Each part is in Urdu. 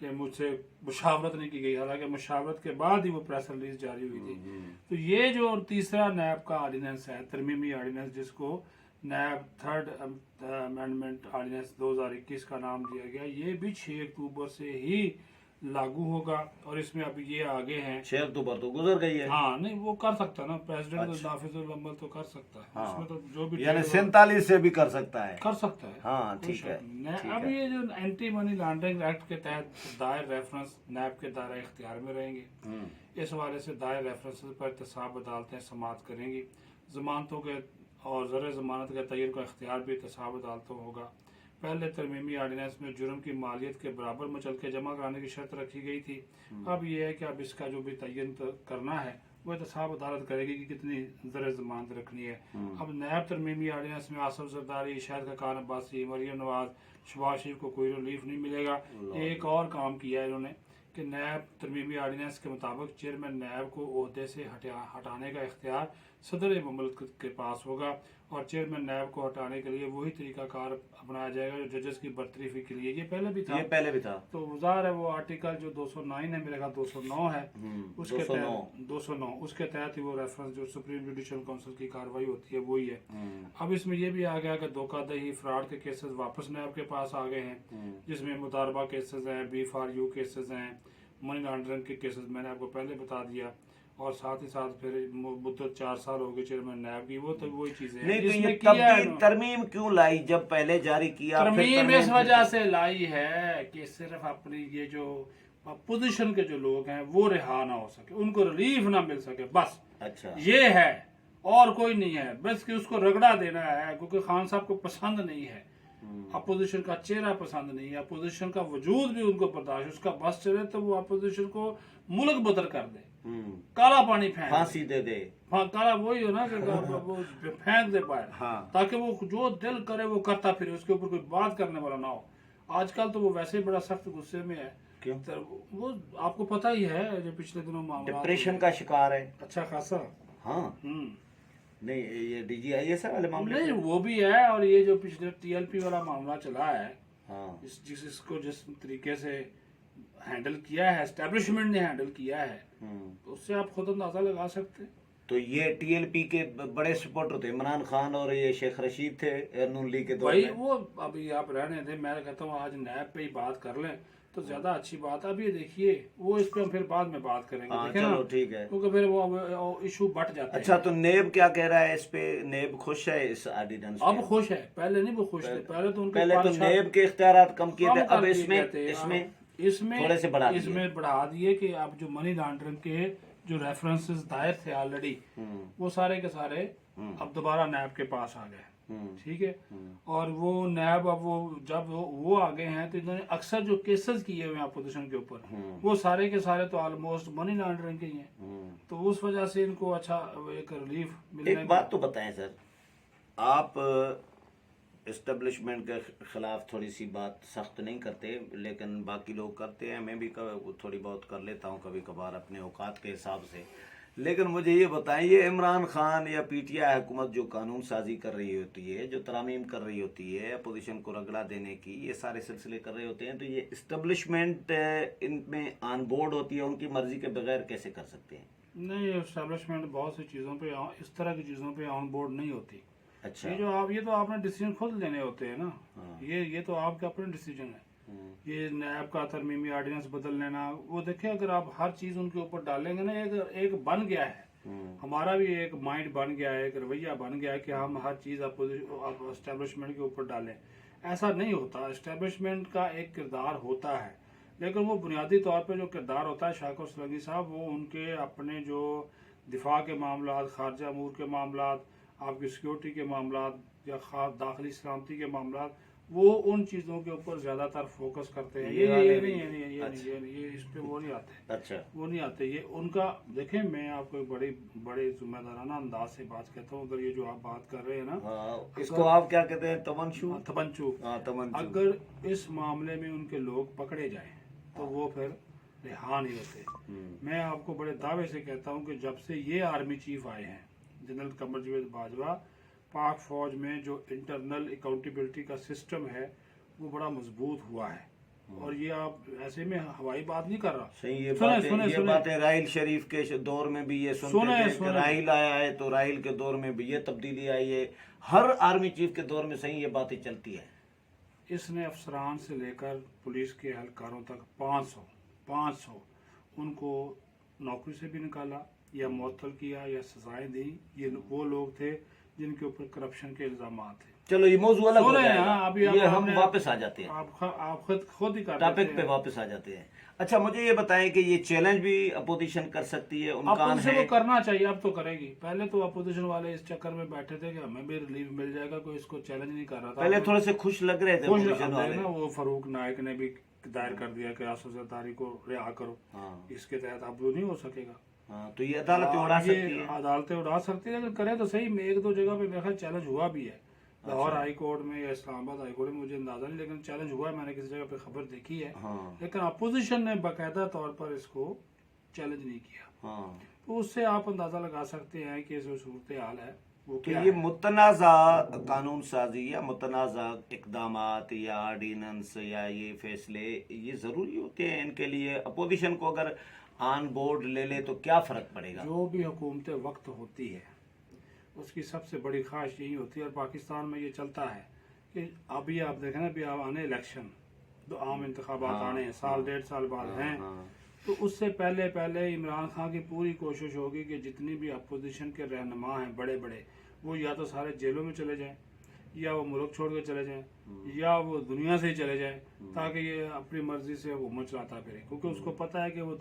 کہ مجھ سے مشاورت نہیں کی گئی، حالانکہ مشاورت کے بعد ہی وہ پریس ریلیز جاری ہوئی تھی. تو یہ جو تیسرا نیب کا آرڈیننس ہے، ترمیمی آرڈیننس، جس کو نیب تھرڈ امینڈمنٹ آرڈیننس 2021 کا نام دیا گیا، یہ بھی 6 اکتوبر سے ہی لاگو ہوگا. اور اس میں ابھی یہ آگے ہیں 6 اکتوبر تو گزر گئی ہے. ہاں نہیں وہ کر سکتا ہے نا پریزیڈنٹ، نافذ العمل تو کر سکتا ہے. اس میں تو جو بھی یعنی 47 سے بھی کر سکتا ہے. کر سکتا ہے. ہاں ٹھیک ہے. اب یہ جو اینٹی منی لانڈرنگ ایکٹ کے تحت دائر ریفرنس نیب کے دائرہ اختیار میں رہیں گے. اس حوالے سے دائر ریفرنس پر احتساب عدالتیں سماعت کریں گی. ضمانتوں کے اور زر ضمانت کے تعین کا اختیار بھی احتساب عدالتوں ہوگا. پہلے ترمیمی آرڈیننس میں جرم کی مالیت کے برابر مچلکے جمع کرانے کی شرط رکھی گئی تھی. اب یہ ہے کہ اب اس کا جو بھی تعین کرنا ہے وہ احتساب عدالت کرے گی کہ کتنی زر ضمانت رکھنی ہے. اب نیب ترمیمی آرڈیننس میں آصف زرداری، شاہد خاقان عباسی، مریم نواز، شہباز شریف کو کوئی ریلیف نہیں ملے گا. ایک اور کام کیا ہے انہوں نے کہ نیب ترمیمی آرڈیننس کے مطابق چیئرمین نیب کو عہدے سے ہٹانے کا اختیار صدر مملکت کے پاس ہوگا، اور چیئرمین نیب کو ہٹانے کے لیے وہی طریقہ کار اپنایا جائے گا جو ججز کی برطرفی کے لیے. یہ پہلے بھی تھا. تو ظاہر ہے وہ آرٹیکل جو 209 ہے، میرے خیال 209 ہے، اس کے تحت 209 اس کے تحت ہی وہ ریفرنس جو سپریم جوڈیشل کونسل کی کارروائی ہوتی ہے وہی ہے. اب اس میں یہ بھی آ گیا کہ دھوکہ دہی فراڈ کے کیسز واپس نیب کے پاس آ گئے ہیں، جس میں مضاربہ کیسز ہیں، B4U کیسز ہیں، منی لانڈرنگ کے کیسز میں نے آپ کو پہلے بتا دیا. اور ساتھ ہی ساتھ پھر مدت 4 سال ہو گئے چیئرمین نیب کی. وہ تو وہی چیزیں ہیں. نہیں تو یہ ترمیم کیوں لائی جب پہلے جاری کیا؟ ترمیم اس وجہ سے لائی ہے کہ صرف اپنی یہ جو اپوزیشن کے جو لوگ ہیں وہ رہا نہ ہو سکے، ان کو ریلیف نہ مل سکے، بس. اچھا یہ ہے اور کوئی نہیں ہے. بس کہ اس کو رگڑا دینا ہے کیونکہ خان صاحب کو پسند نہیں ہے، اپوزیشن کا چہرہ پسند نہیں ہے، اپوزیشن کا وجود بھی ان کو برداشت. اس کا بس چلے تو وہ اپوزیشن کو ملک بدر کر دے، کالا پانی پھانسی دے دے. کالا وہی ہو نا کہ وہ پھینک دے پائے، تاکہ وہ جو دل کرے وہ کرتا پھرے، اس کے اوپر کوئی بات کرنے والا نہ ہو. آج کل تو وہ ویسے بڑا سخت غصے میں ہے. وہ آپ کو پتہ ہی ہے جو پچھلے دنوں معاملات ڈپریشن کا شکار ہے اچھا خاصا. ہاں نہیں یہ DGIS والے معاملے نہیں وہ بھی ہے، اور یہ جو پچھلے TLP والا معاملہ چلا ہے، جس کو جس طریقے سے ہینڈل کیا ہے اسٹیبلشمنٹ نے ہینڈل کیا ہے، اس سے آپ خود اندازہ لگا سکتے ہیں. تو یہ TLP کے بڑے سپورٹر تھے عمران خان اور یہ شیخ رشید تھے نون لیگ کے دور میں. وہ ابھی آپ رہنے دیں، میں کہتا ہوں آج نیب پہ ہی بات کر لیں تو زیادہ اچھی بات ہے. اب یہ دیکھیے وہ اس پہ ہم پھر بعد میں بات کریں گے. چلو ٹھیک ہے، کیونکہ پھر وہ ایشو بٹ جاتا ہے. اچھا تو نیب کیا کہہ رہا ہے اس پہ؟ نیب خوش ہے اس آرڈیننس پہ؟ اب خوش ہے، پہلے نہیں وہ خوش تھے. پہلے تو نیب کے اختیارات کم کیے تھے، اب اس میں تھوڑے سے بڑھا دیے. اس میں بڑھا دیے کہ اب جو منی لانڈرنگ کے جو ریفرنسز دائر تھے آلریڈی، وہ سارے کے سارے اب دوبارہ نیب کے پاس آ گئے. ٹھیک ہے. اور وہ نیب اب وہ جب وہ آگے ہیں تو انہوں نے اکثر جو کیسز کیے ہوئے ہیں اپوزیشن کے اوپر، وہ سارے کے سارے تو آلموسٹ منی لانڈرنگ کے ہی ہیں. تو اس وجہ سے ان کو اچھا ایک ریلیف ملنے. ایک بات تو بتائیں سر، آپ اسٹیبلشمنٹ کے خلاف تھوڑی سی بات سخت نہیں کرتے، لیکن باقی لوگ کرتے ہیں، میں بھی تھوڑی بہت کر لیتا ہوں کبھی کبھار اپنے اوقات کے حساب سے. لیکن مجھے یہ بتائیں، یہ عمران خان یا PTI حکومت جو قانون سازی کر رہی ہوتی ہے، جو ترامیم کر رہی ہوتی ہے، اپوزیشن کو رگڑا دینے کی، یہ سارے سلسلے کر رہے ہوتے ہیں، تو یہ اسٹیبلشمنٹ ان میں آن بورڈ ہوتی ہے، ان کی مرضی کے بغیر کیسے کر سکتے ہیں؟ نہیں، اسٹیبلشمنٹ بہت سی چیزوں پہ اس طرح کی چیزوں پہ آن بورڈ نہیں ہوتی. اچھا یہ تو آپ نے ڈیسیجن خود لینے ہوتے ہیں نا. یہ تو آپ کا اپنا ڈیسیجن ہے. یہ نیب کا ترمیمی آرڈیننس بدل لینا، وہ دیکھیں اگر آپ ہر چیز ان کے اوپر ڈالیں گے نا، ایک بن گیا ہے ہمارا بھی، ایک مائنڈ بن گیا ہے، ایک رویہ بن گیا ہے کہ ہم ہر چیز اسٹیبلشمنٹ کے اوپر ڈالیں. ایسا نہیں ہوتا. اسٹیبلشمنٹ کا ایک کردار ہوتا ہے، لیکن وہ بنیادی طور پہ جو کردار ہوتا ہے شاکر سولنگی صاحب، وہ ان کے اپنے جو دفاع کے معاملات، خارجہ امور کے معاملات، آپ کی سیکیورٹی کے معاملات یا داخلی سلامتی کے معاملات، وہ ان چیزوں کے اوپر زیادہ تر فوکس کرتے ہیں. یہ اس پہ وہ نہیں آتے. اچھا وہ نہیں آتے. یہ ان کا دیکھیں، میں آپ کو بڑے ذمہ دارانہ انداز سے بات کہتا ہوں. اگر یہ جو آپ بات کر رہے ہیں نا، اس کو آپ کیا کہتے ہیں؟ تمنچو. اگر اس معاملے میں ان کے لوگ پکڑے جائیں تو وہ پھر رہا نہیں ہوتے. میں آپ کو بڑے دعوے سے کہتا ہوں کہ جب سے یہ آرمی چیف آئے ہیں جنرل قمر جاوید باجوہ، پاک فوج میں جو انٹرنل اکاؤنٹیبلٹی کا سسٹم ہے وہ بڑا مضبوط ہوا ہے. اور یہ آپ ایسے میں ہوائی بات نہیں کر رہا. صحیح. سنیں یہ باتیں راحیل شریف کے دور میں بھی یہ سنتے تھے کہ راحیل آیا ہے تو راحیل کے دور میں بھی یہ تبدیلی آئی ہے. ہر آرمی چیف کے دور میں صحیح یہ باتیں چلتی ہے. اس نے افسران سے لے کر پولیس کے اہلکاروں تک 500 ان کو نوکری سے بھی نکالا یا معطل کیا یا سزائیں دی. یہ وہ لوگ تھے جن کے اوپر کرپشن کے الزامات تھے. چلو یہ موضوع الگ ہو جائے گا. اب یہ ہم واپس آ جاتے ہیں, آپ خود ہی ٹاپک پہ واپس آ جاتے ہیں. اچھا مجھے یہ بتائیں کہ یہ چیلنج بھی اپوزیشن کر سکتی ہے, امکان ہے؟ وہ کرنا چاہیے, اب تو کرے گی. پہلے تو اپوزیشن والے اس چکر میں بیٹھے تھے کہ ہمیں بھی ریلیف مل جائے گا, کوئی اس کو چیلنج نہیں کر رہا تھا. پہلے تھوڑے سے خوش لگ رہے تھے اپوزیشن والے. وہ فاروق نائک نے بھی دائر کر دیا کہ آصف زرداری کو رہا کرو. اس کے تحت اب وہ نہیں ہو سکے گا. تو یہ عدالتیں اڑا سکتی ہیں, عدالتیں اڑا سکتی ہیں, لیکن کرے تو صحیح. میں ایک دو جگہ پہ میرا چیلنج ہوا بھی ہے, لاہور ہائی کورٹ میں یا اسلام آباد ہائی کورٹ میں, مجھے اندازہ نہیں, لیکن چیلنج ہوا ہے. میں نے کسی جگہ پہ خبر دیکھی ہے, لیکن اپوزیشن نے باقاعدہ طور پر اس کو چیلنج نہیں کیا. تو اس سے آپ اندازہ لگا سکتے ہیں کہ جو صورتحال ہے وہ کیا ہے. یہ متنازع قانون سازی یا متنازع اقدامات یا آرڈیننس یا یہ فیصلے یہ ضروری ہوتے ہیں ان کے لیے. اپوزیشن کو اگر آن بورڈ لے لے تو کیا فرق پڑے گا؟ جو بھی حکومت وقت ہوتی ہے اس کی سب سے بڑی خواہش یہی ہوتی ہے, اور پاکستان میں یہ چلتا ہے کہ ابھی آپ دیکھیں نا, ابھی آنے الیکشن, تو عام انتخابات آنے ہیں, سال 1.5 سال بعد ہیں. تو اس سے پہلے عمران خان کی پوری کوشش ہوگی کہ جتنی بھی اپوزیشن کے رہنما ہیں بڑے بڑے, وہ یا تو سارے جیلوں میں چلے جائیں, یا وہ ملک چھوڑ کے چلے جائیں, یا وہ دنیا سے ہی چلے جائیں, تاکہ یہ اپنی مرضی سے حکومت چلاتا پھرے. کیونکہ اس کو پتا ہے کہ وہ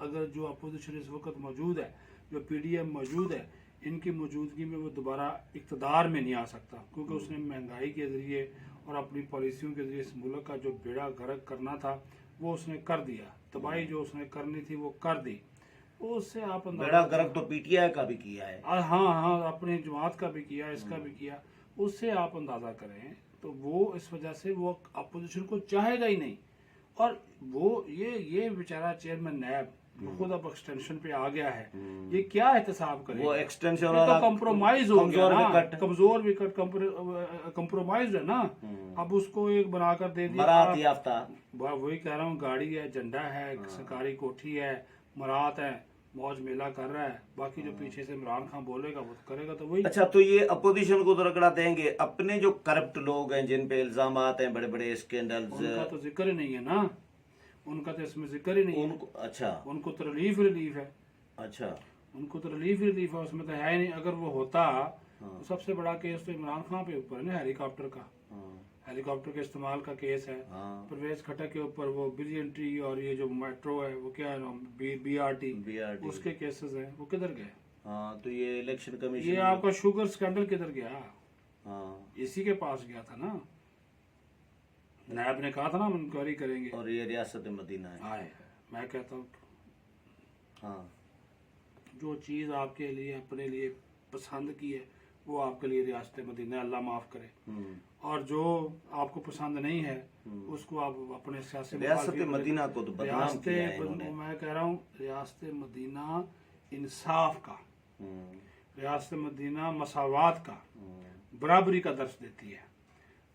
اگر جو اپوزیشن اس وقت موجود ہے, جو پی ڈی ایم موجود ہے, ان کی موجودگی میں وہ دوبارہ اقتدار میں نہیں آ سکتا. کیونکہ اس نے مہنگائی کے ذریعے اور اپنی پالیسیوں کے ذریعے اس ملک کا جو بیڑا غرق کرنا تھا وہ اس نے کر دیا. تباہی جو اس نے کرنی تھی وہ کر دی. اس سے آپ بیڑا غرق تو پی ٹی آئی کا بھی کیا ہے, ہاں اپنی جماعت کا بھی کیا, اس کا بھی کیا. اس سے آپ اندازہ کریں تو وہ اس وجہ سے وہ اپوزیشن کو چاہے گا ہی نہیں. اور وہ یہ بیچارہ چیئرمین نیب خود اب ایکسٹینشن پہ آ گیا ہے, یہ کیا احتساب کرے؟ وہ ایکسٹینشن تو کمپرومائز ہو گیا نا, کمزور وکٹ کمپرومائز ہے نا. اب اس کو ایک بنا کر دے دیا برات یافتہ. وہی کہہ رہا ہوں, گاڑی ہے, جھنڈا ہے, سرکاری کوٹھی ہے, مرات ہے, موج میلہ کر رہا ہے. باقی جو پیچھے سے عمران خان بولے گا وہ کرے گا. تو وہی. اچھا تو یہ اپوزیشن کو تو رگڑا دیں گے, اپنے جو کرپٹ لوگ ہیں جن پہ الزامات ہیں, بڑے بڑے اسکینڈلز, ان کا تو ذکر ہی نہیں ہے نا, ان کا تو اس میں ذکر ہی نہیں ہے. اچھا ان کو تو ریلیف ہے. اچھا ان کو تو ریلیف ہے, اس میں تو ہے ہی نہیں. اگر وہ ہوتا تو سب سے بڑا کیس تو عمران خان پہ اوپر ہے نا, ہیلی کاپٹر کا. ہیلی کاپٹر کے استعمال کا کیس ہے. پرویز کھٹک کے اوپر وہ بریلینٹری اور یہ جو میٹرو ہے وہ کیا ہے, بی آر ٹی, اس کے کیسز ہیں. وہ کدھر گئے؟ تو یہ الیکشن کمیشن, یہ آپ کا شوگر سکینڈل کدھر گیا؟ اسی کے پاس گیا تھا نا. نیب نے کہا تھا نا ہم انکوائری کریں گے. اور یہ ریاست مدینہ ہے. میں کہتا ہوں جو چیز آپ کے لیے اپنے لیے پسند کی ہے وہ آپ کے لیے ریاست مدینہ, اللہ معاف کرے. اور جو آپ کو پسند نہیں ہے اس کو آپ اپنے سیاسی ریاست مدینہ کو تو بدنام کیا ہے انہوں نے. میں کہہ رہا ہوں ریاست مدینہ انصاف کا, ریاست مدینہ مساوات کا, برابری کا درس دیتی ہے,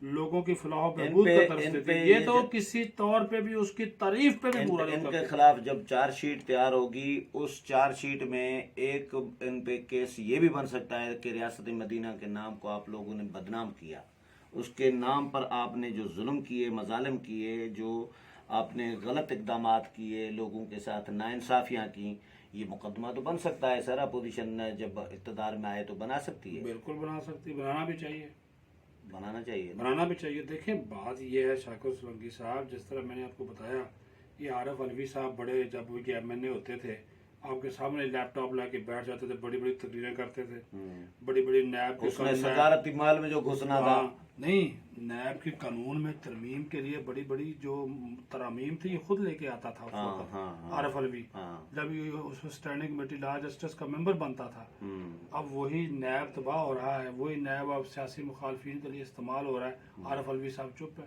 لوگوں کی فلاح و بہبود کا درس دیتی ہے. یہ تو کسی طور پہ بھی اس کی تعریف پہ بھی پورا ان کے خلاف جب چارج شیٹ تیار ہوگی, اس چارج شیٹ میں ایک ان پہ کیس یہ بھی بن سکتا ہے کہ ریاست مدینہ کے نام کو آپ لوگوں نے بدنام کیا, اس کے نام پر آپ نے جو ظلم کیے, مظالم کیے, جو آپ نے غلط اقدامات کیے, لوگوں کے ساتھ ناانصافیاں کی, یہ مقدمہ تو بن سکتا ہے سر. اپوزیشن جب اقتدار میں آئے تو بنا سکتی ہے. بالکل بنا سکتی, بنانا بھی چاہیے, بنانا بھی چاہیے. دیکھیں بات یہ ہے شاکر سولنگی صاحب, جس طرح میں نے آپ کو بتایا, یہ عارف علوی صاحب بڑے جب وہ ایم این اے ہوتے تھے آپ کے سامنے لیپ ٹاپ لا کے بیٹھ جاتے تھے, بڑی بڑی تقریریں کرتے تھے, بڑی بڑی نیب اس میں صدارتی مال میں جو گھسنا تھا, نہیں نیب کے قانون میں ترمیم کے لیے بڑی بڑی جو ترامیم تھی یہ خود لے کے آتا تھا عارف علوی, جب اس اسٹینڈنگ کمیٹی لا جسٹس کا ممبر بنتا تھا. اب وہی نیب تباہ ہو رہا ہے, وہی نیب اب سیاسی مخالفین کے لیے استعمال ہو رہا ہے. عارف علوی صاحب چپ ہے,